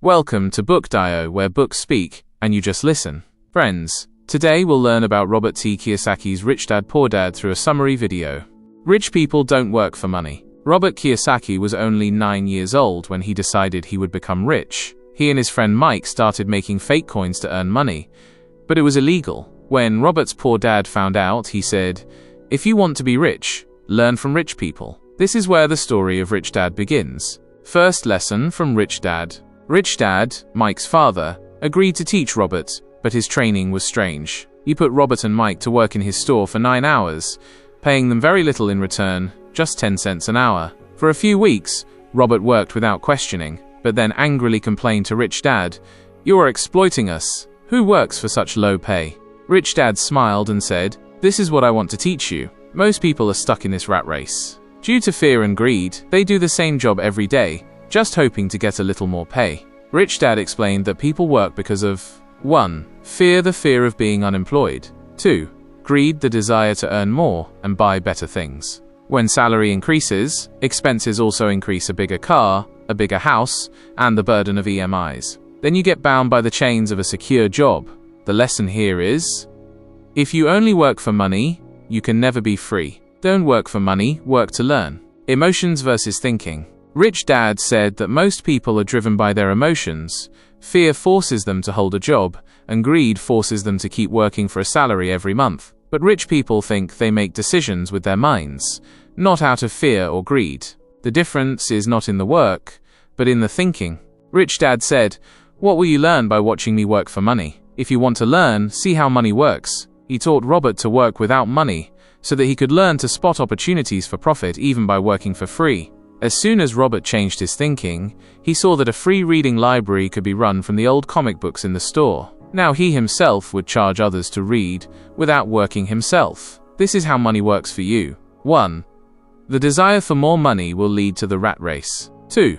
Welcome to Bookdio, where books speak, and you just listen. Friends, today we'll learn about Robert T. Kiyosaki's Rich Dad Poor Dad through a summary video. Rich people don't work for money. Robert Kiyosaki was only 9 years old when he decided he would become rich. He and his friend Mike started making fake coins to earn money, but it was illegal. When Robert's poor dad found out, he said, "If you want to be rich, learn from rich people." This is where the story of Rich Dad begins. First lesson from Rich Dad. Rich Dad, Mike's father, agreed to teach Robert, but his training was strange. He put Robert and Mike to work in his store for 9 hours, paying them very little in return, just 10 cents an hour. For a few weeks, Robert worked without questioning, but then angrily complained to Rich Dad, "You are exploiting us. Who works for such low pay?" Rich Dad smiled and said, "This is what I want to teach you. Most people are stuck in this rat race. Due to fear and greed, they do the same job every day, just hoping to get a little more pay." Rich Dad explained that people work because of 1. Fear, the fear of being unemployed. 2. Greed, the desire to earn more and buy better things. When salary increases, expenses also increase: a bigger car, a bigger house, and the burden of EMIs. Then you get bound by the chains of a secure job. The lesson here is, if you only work for money, you can never be free. Don't work for money, work to learn. Emotions versus thinking. Rich Dad said that most people are driven by their emotions. Fear forces them to hold a job, and greed forces them to keep working for a salary every month. But rich people think they make decisions with their minds, not out of fear or greed. The difference is not in the work, but in the thinking. Rich Dad said, "What will you learn by watching me work for money? If you want to learn, see how money works." He taught Robert to work without money, so that he could learn to spot opportunities for profit even by working for free. As soon as Robert changed his thinking, he saw that a free reading library could be run from the old comic books in the store. Now he himself would charge others to read, without working himself. This is how money works for you. 1. The desire for more money will lead to the rat race. 2.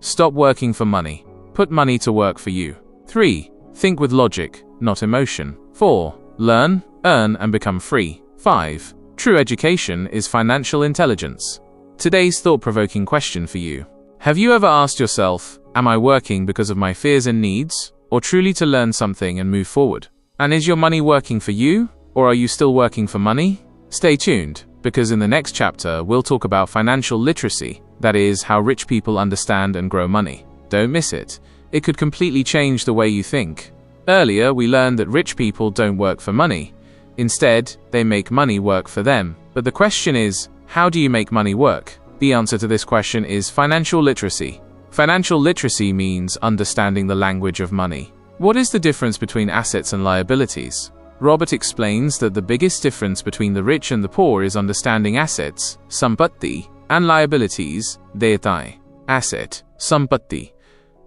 Stop working for money. Put money to work for you. 3. Think with logic, not emotion. 4. Learn, earn, and become free. 5. True education is financial intelligence. Today's thought-provoking question for you. Have you ever asked yourself, am I working because of my fears and needs, or truly to learn something and move forward? And is your money working for you, or are you still working for money? Stay tuned, because in the next chapter we'll talk about financial literacy, that is, how rich people understand and grow money. Don't miss it. It could completely change the way you think. Earlier, we learned that rich people don't work for money. Instead, they make money work for them. But the question is, how do you make money work? The answer to this question is financial literacy. Financial literacy means understanding the language of money. What is the difference between assets and liabilities? Robert explains that the biggest difference between the rich and the poor is understanding assets, sampatti, and liabilities, detai. Asset, sampatti.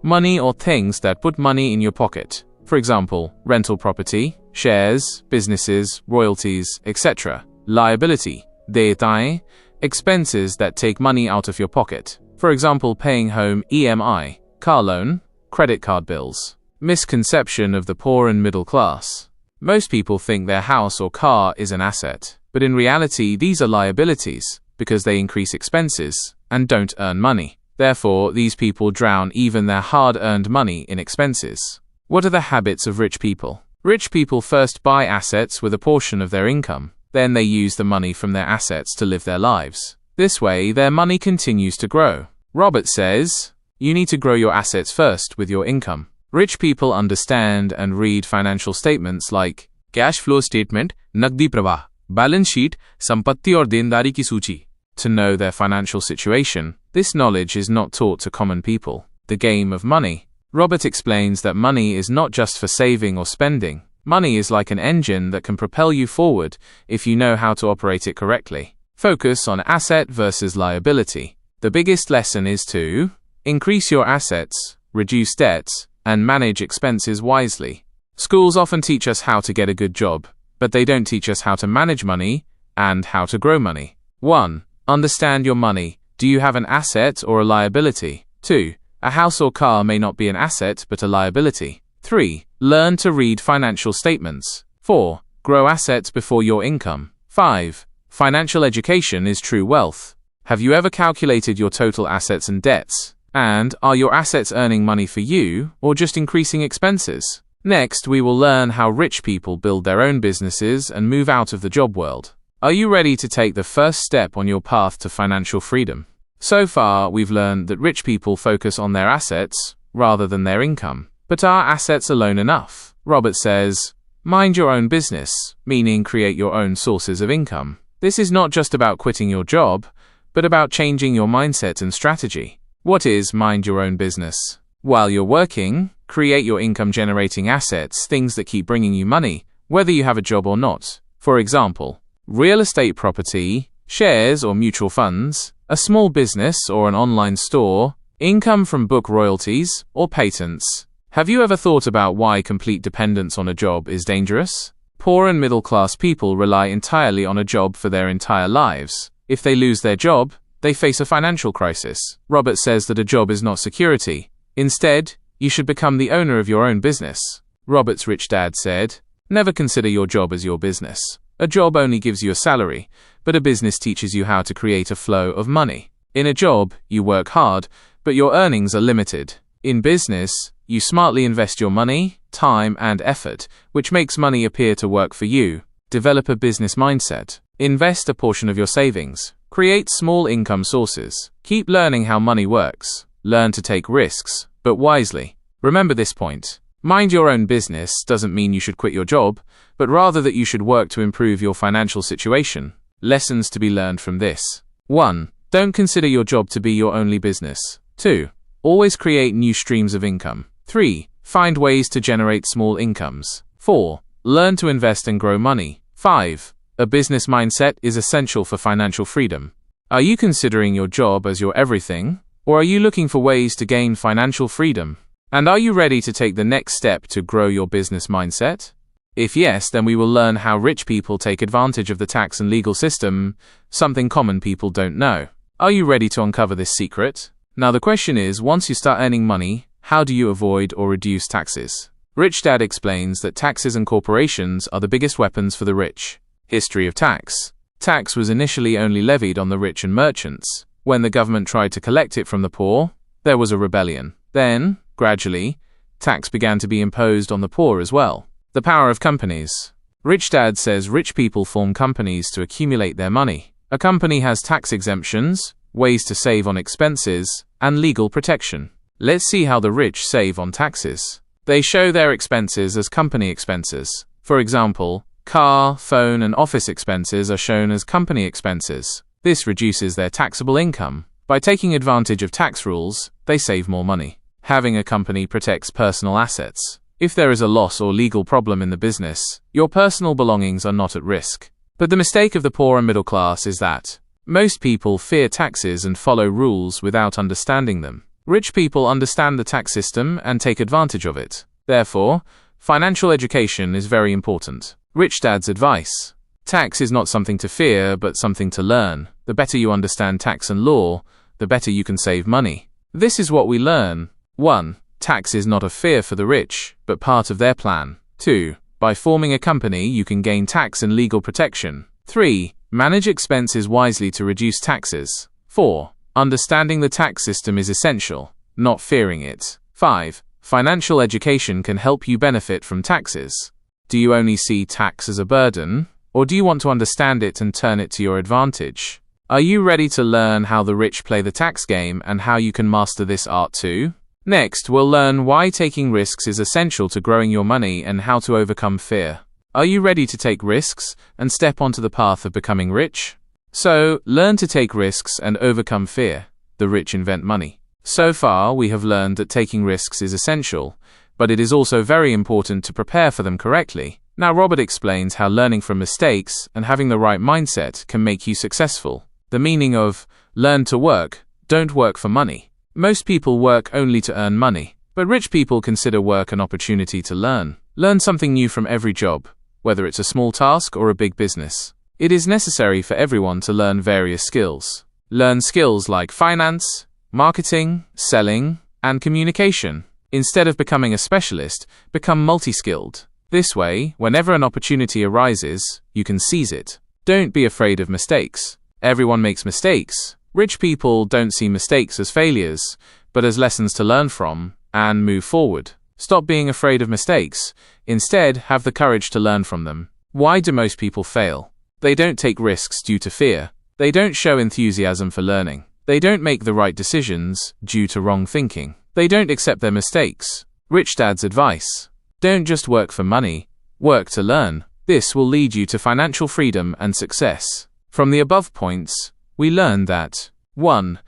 Money or things that put money in your pocket. For example, rental property, shares, businesses, royalties, etc. Liability, detai, expenses that take money out of your pocket. For example, paying home EMI, car loan, credit card bills. Misconception of the poor and middle class. Most people think their house or car is an asset, but in reality these are liabilities, because they increase expenses and don't earn money. Therefore, these people drown even their hard-earned money in expenses. What are the habits of rich people? Rich people first buy assets with a portion of their income. Then they use the money from their assets to live their lives. This way, their money continues to grow. Robert says, you need to grow your assets first with your income. Rich people understand and read financial statements like cash flow statement, nagdi pravah, balance sheet, sampatti aur dendari ki सूची. To know their financial situation, this knowledge is not taught to common people. The game of money. Robert explains that money is not just for saving or spending. Money is like an engine that can propel you forward if you know how to operate it correctly. Focus on asset versus liability. The biggest lesson is to increase your assets, reduce debts, and manage expenses wisely. Schools often teach us how to get a good job, but they don't teach us how to manage money and how to grow money. 1. Understand your money. Do you have an asset or a liability? 2. A house or car may not be an asset but a liability. 3. Learn to read financial statements. 4. Grow assets before your income. 5. Financial education is true wealth. Have you ever calculated your total assets and debts? And are your assets earning money for you, or just increasing expenses? Next, we will learn how rich people build their own businesses and move out of the job world. Are you ready to take the first step on your path to financial freedom? So far, we've learned that rich people focus on their assets rather than their income. But are assets alone enough? Robert says, mind your own business, meaning create your own sources of income. This is not just about quitting your job, but about changing your mindset and strategy. What is mind your own business? While you're working, create your income-generating assets, things that keep bringing you money, whether you have a job or not. For example, real estate property, shares or mutual funds, a small business or an online store, income from book royalties, or patents. Have you ever thought about why complete dependence on a job is dangerous? Poor and middle-class people rely entirely on a job for their entire lives. If they lose their job, they face a financial crisis. Robert says that a job is not security. Instead, you should become the owner of your own business. Robert's rich dad said, never consider your job as your business. A job only gives you a salary, but a business teaches you how to create a flow of money. In a job, you work hard, but your earnings are limited. In business, you smartly invest your money, time, and effort, which makes money appear to work for you. Develop a business mindset. Invest a portion of your savings. Create small income sources. Keep learning how money works. Learn to take risks, but wisely. Remember this point. Mind your own business doesn't mean you should quit your job, but rather that you should work to improve your financial situation. Lessons to be learned from this. 1. Don't consider your job to be your only business. 2. Always create new streams of income. 3. Find ways to generate small incomes. 4. Learn to invest and grow money. 5. A business mindset is essential for financial freedom. Are you considering your job as your everything, or are you looking for ways to gain financial freedom? And are you ready to take the next step to grow your business mindset? If yes, then we will learn how rich people take advantage of the tax and legal system, something common people don't know. Are you ready to uncover this secret? Now the question is, once you start earning money, how do you avoid or reduce taxes? Rich Dad explains that taxes and corporations are the biggest weapons for the rich. History of tax. Tax was initially only levied on the rich and merchants. When the government tried to collect it from the poor, there was a rebellion. Then, gradually, tax began to be imposed on the poor as well. The power of companies. Rich Dad says rich people form companies to accumulate their money. A company has tax exemptions, ways to save on expenses, and legal protection. Let's see how the rich save on taxes. They show their expenses as company expenses. For example, car, phone, and office expenses are shown as company expenses. This reduces their taxable income. By taking advantage of tax rules, they save more money. Having a company protects personal assets. If there is a loss or legal problem in the business, your personal belongings are not at risk. But the mistake of the poor and middle class is that most people fear taxes and follow rules without understanding them. Rich people understand the tax system and take advantage of it. Therefore, financial education is very important. Rich Dad's advice. Tax is not something to fear, but something to learn. The better you understand tax and law, the better you can save money. This is what we learn. 1. Tax is not a fear for the rich, but part of their plan. 2. By forming a company, you can gain tax and legal protection. 3. Manage expenses wisely to reduce taxes. 4. Understanding the tax system is essential, not fearing it. 5. Financial education can help you benefit from taxes. Do you only see tax as a burden, or do you want to understand it and turn it to your advantage? Are you ready to learn how the rich play the tax game and how you can master this art too? Next, we'll learn why taking risks is essential to growing your money and how to overcome fear. Are you ready to take risks and step onto the path of becoming rich? So, learn to take risks and overcome fear. The rich invent money. So far, we have learned that taking risks is essential, but it is also very important to prepare for them correctly. Now Robert explains how learning from mistakes and having the right mindset can make you successful. The meaning of learn to work, don't work for money. Most people work only to earn money, but rich people consider work an opportunity to learn. Learn something new from every job, whether it's a small task or a big business. It is necessary for everyone to learn various skills. Learn skills like finance, marketing, selling, and communication. Instead of becoming a specialist, become multi-skilled. This way, whenever an opportunity arises, you can seize it. Don't be afraid of mistakes. Everyone makes mistakes. Rich people don't see mistakes as failures, but as lessons to learn from and move forward. Stop being afraid of mistakes. Instead, have the courage to learn from them. Why do most people fail? They don't take risks due to fear. They don't show enthusiasm for learning. They don't make the right decisions due to wrong thinking. They don't accept their mistakes. Rich Dad's advice: don't just work for money, work to learn. This will lead you to financial freedom and success. From the above points, we learn that 1.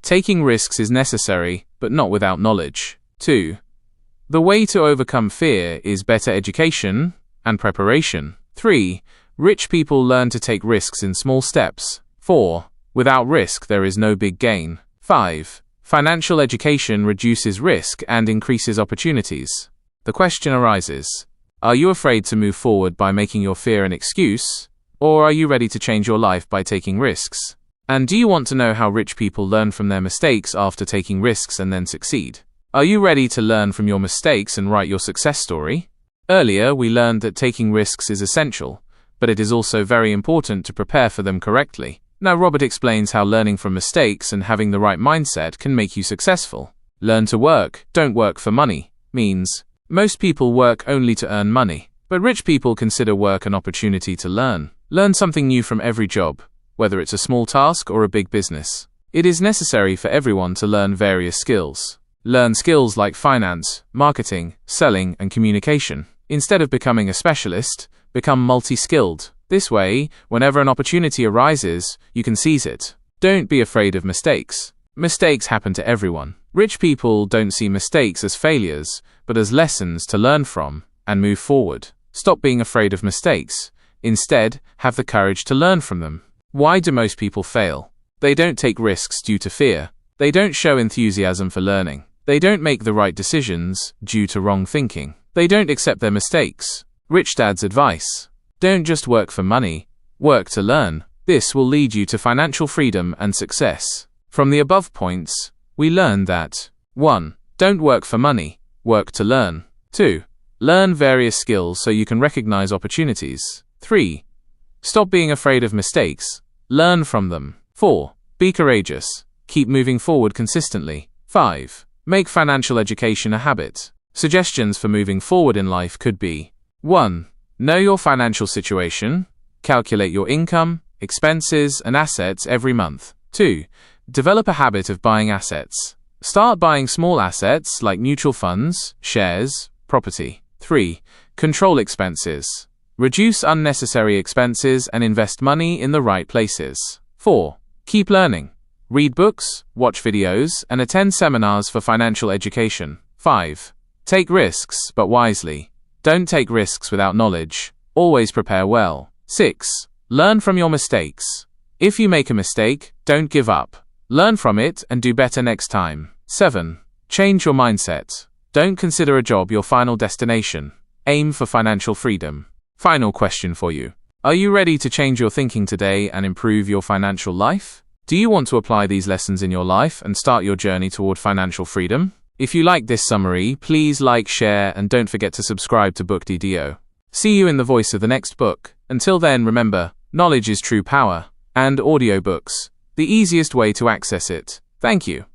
Taking risks is necessary, but not without knowledge. 2. The way to overcome fear is better education and preparation. 3. Rich people learn to take risks in small steps. 4. Without risk, there is no big gain. 5. Financial education reduces risk and increases opportunities. The question arises: are you afraid to move forward by making your fear an excuse? Or are you ready to change your life by taking risks? And do you want to know how rich people learn from their mistakes after taking risks and then succeed? Are you ready to learn from your mistakes and write your success story? Earlier, we learned that taking risks is essential, but it is also very important to prepare for them correctly. Now Robert explains how learning from mistakes and having the right mindset can make you successful. Learn to work, don't work for money, means most people work only to earn money, but rich people consider work an opportunity to learn. Learn something new from every job, whether it's a small task or a big business. It is necessary for everyone to learn various skills. Learn skills like finance, marketing, selling, and communication. Instead of becoming a specialist, become multi-skilled. This way, whenever an opportunity arises, you can seize it. Don't be afraid of mistakes. Mistakes happen to everyone. Rich people don't see mistakes as failures, but as lessons to learn from and move forward. Stop being afraid of mistakes. Instead, have the courage to learn from them. Why do most people fail? They don't take risks due to fear. They don't show enthusiasm for learning. They don't make the right decisions due to wrong thinking. They don't accept their mistakes. Rich Dad's advice: don't just work for money, work to learn. This will lead you to financial freedom and success. From the above points, we learn that 1. Don't work for money, work to learn. 2. Learn various skills so you can recognize opportunities. 3. Stop being afraid of mistakes, learn from them. 4. Be courageous, keep moving forward consistently. 5. Make financial education a habit. Suggestions for moving forward in life could be: 1. Know your financial situation. Calculate your income, expenses, and assets every month. 2. Develop a habit of buying assets. Start buying small assets like mutual funds, shares, property. 3. Control expenses. Reduce unnecessary expenses and invest money in the right places. 4. Keep learning. Read books, watch videos, and attend seminars for financial education. 5. Take risks, but wisely. Don't take risks without knowledge. Always prepare well. 6. Learn from your mistakes. If you make a mistake, don't give up. Learn from it and do better next time. 7. Change your mindset. Don't consider a job your final destination. Aim for financial freedom. Final question for you. Are you ready to change your thinking today and improve your financial life? Do you want to apply these lessons in your life and start your journey toward financial freedom? If you like this summary, please like, share, and don't forget to subscribe to Bookdio. See you in the voice of the next book. Until then, remember, knowledge is true power, and audiobooks, the easiest way to access it. Thank you.